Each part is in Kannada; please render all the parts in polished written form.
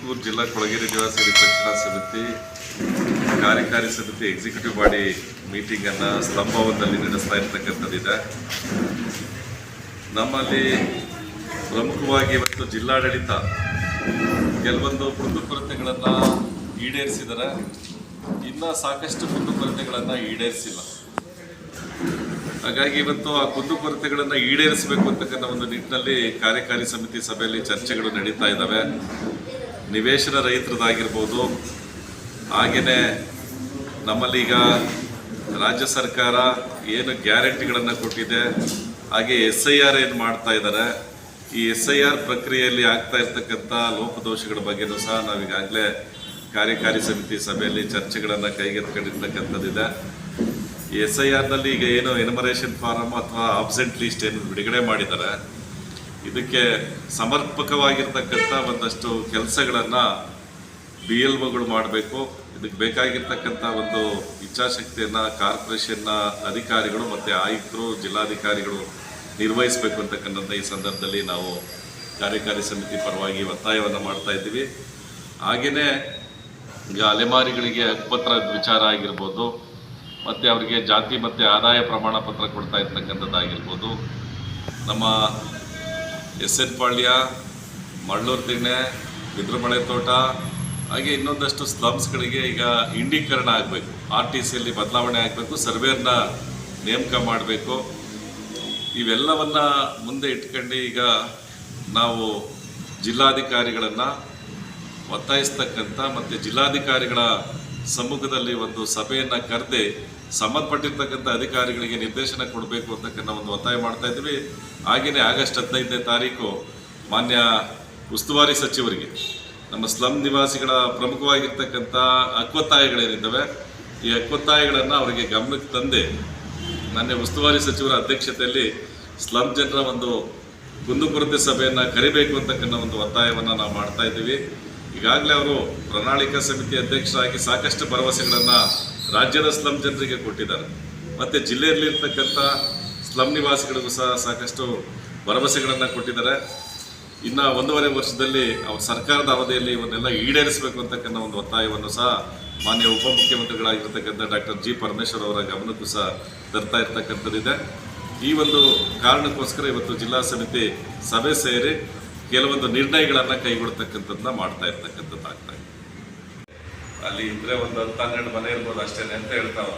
ತುಮಕೂರು ಜಿಲ್ಲಾ ಕೊಳಗೇರಿ ನಿವಾಸಿ ಹಿತರಕ್ಷಣಾ ಸಮಿತಿ ಕಾರ್ಯಕಾರಿ ಸಮಿತಿ ಎಕ್ಸಿಕ್ಯೂಟಿವ್ ಬಾಡಿ ಮೀಟಿಂಗನ್ನು ಸ್ಲಂ ಭವನದಲ್ಲಿ ನಡೆಸ್ತಾ ಇರ್ತಕ್ಕಂಥದ್ದಿದೆ. ನಮ್ಮಲ್ಲಿ ಪ್ರಮುಖವಾಗಿ ಇವತ್ತು ಜಿಲ್ಲಾಡಳಿತ ಕೆಲವೊಂದು ಕುಂದುಕೊರತೆಗಳನ್ನು ಈಡೇರಿಸಿದರೆ, ಇನ್ನೂ ಸಾಕಷ್ಟು ಕುಂದುಕೊರತೆಗಳನ್ನು ಈಡೇರಿಸಿಲ್ಲ. ಹಾಗಾಗಿ ಇವತ್ತು ಆ ಕುಂದುಕೊರತೆಗಳನ್ನು ಈಡೇರಿಸಬೇಕು ಅಂತಕ್ಕಂಥ ಒಂದು ನಿಟ್ಟಿನಲ್ಲಿ ಕಾರ್ಯಕಾರಿ ಸಮಿತಿ ಸಭೆಯಲ್ಲಿ ಚರ್ಚೆಗಳು ನಡೀತಾ ಇದ್ದಾವೆ. ನಿವೇಶನ ರಹಿತರದಾಗಿರ್ಬೋದು, ಹಾಗೆಯೇ ನಮ್ಮಲ್ಲಿ ಈಗ ರಾಜ್ಯ ಸರ್ಕಾರ ಏನು ಗ್ಯಾರಂಟಿಗಳನ್ನು ಕೊಟ್ಟಿದೆ, ಹಾಗೆ SIR ಏನು ಮಾಡ್ತಾ ಇದ್ದಾರೆ, ಈ SIR ಪ್ರಕ್ರಿಯೆಯಲ್ಲಿ ಆಗ್ತಾ ಇರ್ತಕ್ಕಂಥ ಲೋಪದೋಷಗಳ ಬಗ್ಗೆಯೂ ಸಹ ನಾವೀಗಾಗಲೇ ಕಾರ್ಯಕಾರಿ ಸಮಿತಿ ಸಭೆಯಲ್ಲಿ ಚರ್ಚೆಗಳನ್ನು ಕೈಗೆತ್ತಿಕೊಂಡಿರ್ತಕ್ಕಂಥದ್ದಿದೆ. ಈ SIRನಲ್ಲಿ ಈಗ ಏನು ಎನ್ಯುಮರೇಷನ್ ಫಾರಮ್ ಅಥವಾ ಆಬ್ಸೆಂಟ್ ಲಿಸ್ಟ್ ಏನು ಬಿಡುಗಡೆ ಮಾಡಿದ್ದಾರೆ, ಇದಕ್ಕೆ ಸಮರ್ಪಕವಾಗಿರ್ತಕ್ಕಂಥ ಒಂದಷ್ಟು ಕೆಲಸಗಳನ್ನು BLOಗಳು ಮಾಡಬೇಕು. ಇದಕ್ಕೆ ಬೇಕಾಗಿರ್ತಕ್ಕಂಥ ಒಂದು ಇಚ್ಛಾಶಕ್ತಿಯನ್ನು ಕಾರ್ಪೊರೇಷನ್ನ ಅಧಿಕಾರಿಗಳು ಮತ್ತು ಆಯುಕ್ತರು, ಜಿಲ್ಲಾಧಿಕಾರಿಗಳು ನಿರ್ವಹಿಸಬೇಕು ಅಂತಕ್ಕಂಥ ಈ ಸಂದರ್ಭದಲ್ಲಿ ನಾವು ಕಾರ್ಯಕಾರಿ ಸಮಿತಿ ಪರವಾಗಿ ಒತ್ತಾಯವನ್ನು ಮಾಡ್ತಾ ಇದ್ದೀವಿ. ಹಾಗೆಯೇ ಈಗ ಅಲೆಮಾರಿಗಳಿಗೆ ಹಕ್ಕುಪತ್ರ ವಿಚಾರ ಆಗಿರ್ಬೋದು, ಮತ್ತು ಅವರಿಗೆ ಜಾತಿ ಮತ್ತು ಆದಾಯ ಪ್ರಮಾಣ ಪತ್ರ ಕೊಡ್ತಾ ಇರ್ತಕ್ಕಂಥದ್ದಾಗಿರ್ಬೋದು, ನಮ್ಮ SN ಪಾಳ್ಯ, ಮಳ್ಳೂರು ದಿಣ್ಣೆ, ಬಿದ್ರಮಳೆ ತೋಟ, ಹಾಗೆ ಇನ್ನೊಂದಷ್ಟು ಸ್ಲಮ್ಸ್ಗಳಿಗೆ ಈಗ ಇಂಡೀಕರಣ ಆಗಬೇಕು, RTCಯಲ್ಲಿ ಬದಲಾವಣೆ ಆಗಬೇಕು, ಸರ್ವೇರ್ನ ನೇಮಕ ಮಾಡಬೇಕು. ಇವೆಲ್ಲವನ್ನು ಮುಂದೆ ಇಟ್ಕೊಂಡು ಈಗ ನಾವು ಜಿಲ್ಲಾಧಿಕಾರಿಗಳನ್ನು ಒತ್ತಾಯಿಸ್ತಕ್ಕಂಥ ಮತ್ತು ಜಿಲ್ಲಾಧಿಕಾರಿಗಳ ಸಮ್ಮುಖದಲ್ಲಿ ಒಂದು ಸಭೆಯನ್ನು ಕರೆದು ಸಂಬಂಧಪಟ್ಟಿರ್ತಕ್ಕಂಥ ಅಧಿಕಾರಿಗಳಿಗೆ ನಿರ್ದೇಶನ ಕೊಡಬೇಕು ಅಂತಕ್ಕಂಥ ಒಂದು ಒತ್ತಾಯ ಮಾಡ್ತಾ ಇದ್ದೀವಿ. ಹಾಗೆಯೇ ಆಗಸ್ಟ್ 15ನೇ ತಾರೀಕು ಮಾನ್ಯ ಉಸ್ತುವಾರಿ ಸಚಿವರಿಗೆ ನಮ್ಮ ಸ್ಲಮ್ ನಿವಾಸಿಗಳ ಪ್ರಮುಖವಾಗಿರ್ತಕ್ಕಂಥ ಹಕ್ಕೊತ್ತಾಯಗಳೇನಿದ್ದಾವೆ, ಈ ಹಕ್ಕೊತ್ತಾಯಗಳನ್ನು ಅವರಿಗೆ ಗಮನಕ್ಕೆ ತಂದೆ ಮಾನ್ಯ ಉಸ್ತುವಾರಿ ಸಚಿವರ ಅಧ್ಯಕ್ಷತೆಯಲ್ಲಿ ಸ್ಲಮ್ ಜನರ ಒಂದು ಕುಂದುಕೊರತೆ ಸಭೆಯನ್ನು ಕರಿಬೇಕು ಅಂತಕ್ಕಂಥ ಒಂದು ಒತ್ತಾಯವನ್ನು ನಾವು ಮಾಡ್ತಾ ಇದ್ದೀವಿ. ಈಗಾಗಲೇ ಅವರು ಪ್ರಣಾಳಿಕಾ ಸಮಿತಿ ಅಧ್ಯಕ್ಷರಾಗಿ ಸಾಕಷ್ಟು ಭರವಸೆಗಳನ್ನು ರಾಜ್ಯದ ಸ್ಲಮ್ ಜನರಿಗೆ ಕೊಟ್ಟಿದ್ದಾರೆ, ಮತ್ತು ಜಿಲ್ಲೆಯಲ್ಲಿರ್ತಕ್ಕಂಥ ಸ್ಲಮ್ ನಿವಾಸಿಗಳಿಗೂ ಸಹ ಸಾಕಷ್ಟು ಭರವಸೆಗಳನ್ನು ಕೊಟ್ಟಿದ್ದಾರೆ. ಇನ್ನು 1.5 ವರ್ಷದಲ್ಲಿ ಅವ್ರ ಸರ್ಕಾರದ ಅವಧಿಯಲ್ಲಿ ಇವನ್ನೆಲ್ಲ ಈಡೇರಿಸಬೇಕು ಅಂತಕ್ಕಂಥ ಒಂದು ಒತ್ತಾಯವನ್ನು ಸಹ ಮಾನ್ಯ ಉಪಮುಖ್ಯಮಂತ್ರಿಗಳಾಗಿರ್ತಕ್ಕಂಥ ಡಾಕ್ಟರ್ G. ಪರಮೇಶ್ವರ್ ಅವರ ಗಮನಕ್ಕೂ ಸಹ ತರ್ತಾ ಇರ್ತಕ್ಕಂಥದ್ದಿದೆ. ಈ ಒಂದು ಕಾರಣಕ್ಕೋಸ್ಕರ ಇವತ್ತು ಜಿಲ್ಲಾ ಸಮಿತಿ ಸಭೆ ಸೇರಿ ಕೆಲವೊಂದು ನಿರ್ಣಯಗಳನ್ನು ಕೈಗೊಳ್ತಕ್ಕಂಥದ್ದನ್ನ ಮಾಡ್ತಾ ಇರ್ತಕ್ಕಂಥದ್ದಾಗ್ತಾ ಇದೆ. ಅಲ್ಲಿ ಇದ್ರೆ ಒಂದು 10-12 ಮನೆ ಇರ್ಬೋದು ಅಷ್ಟೇ ಅಂತ ಹೇಳ್ತಾವ.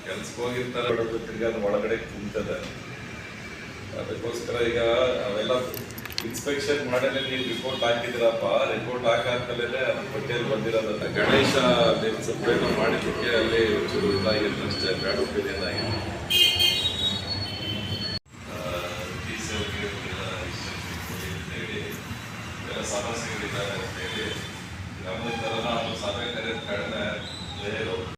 ಕೆಲ್ಸಕ್ಕೆ ಹೋಗಿರ್ತಾರೆ, ತಿರ್ಗಿ ಅದು ಒಳಗಡೆ ಕುಂತದೆ. ಅದಕ್ಕೋಸ್ಕರ ಈಗ ಅವೆಲ್ಲ ಇನ್ಸ್ಪೆಕ್ಷನ್ ಮಾಡಲೇ ನೀವು ರಿಪೋರ್ಟ್ ಹಾಕಿದಿರಪ್ಪ, ರಿಪೋರ್ಟ್ ಹಾಕಾದ್ಮೇಲೆ ಪಟ್ಟಿಯಲ್ಲಿ ಬಂದಿರೋದ ಗಣೇಶ ಸ್ವಲ್ಪ ಮಾಡಿದ್ದಕ್ಕೆ ಅಲ್ಲಿ ಚೂರು ಇದಾಗಿತ್ತು ಅಷ್ಟೇ, ಬೇಡ ಒಪಿನಿಯನ್ ಆಗಿದೆ. ಸಮಸ್ಯೆಗಳಿದ್ದಾರೆ ಅಂತ ಹೇಳಿ ಗಮನಕ್ಕೆ ತರೋಣ. ಅದು ಸಭೆ ಕರೆದು ಕಡಿಮೆ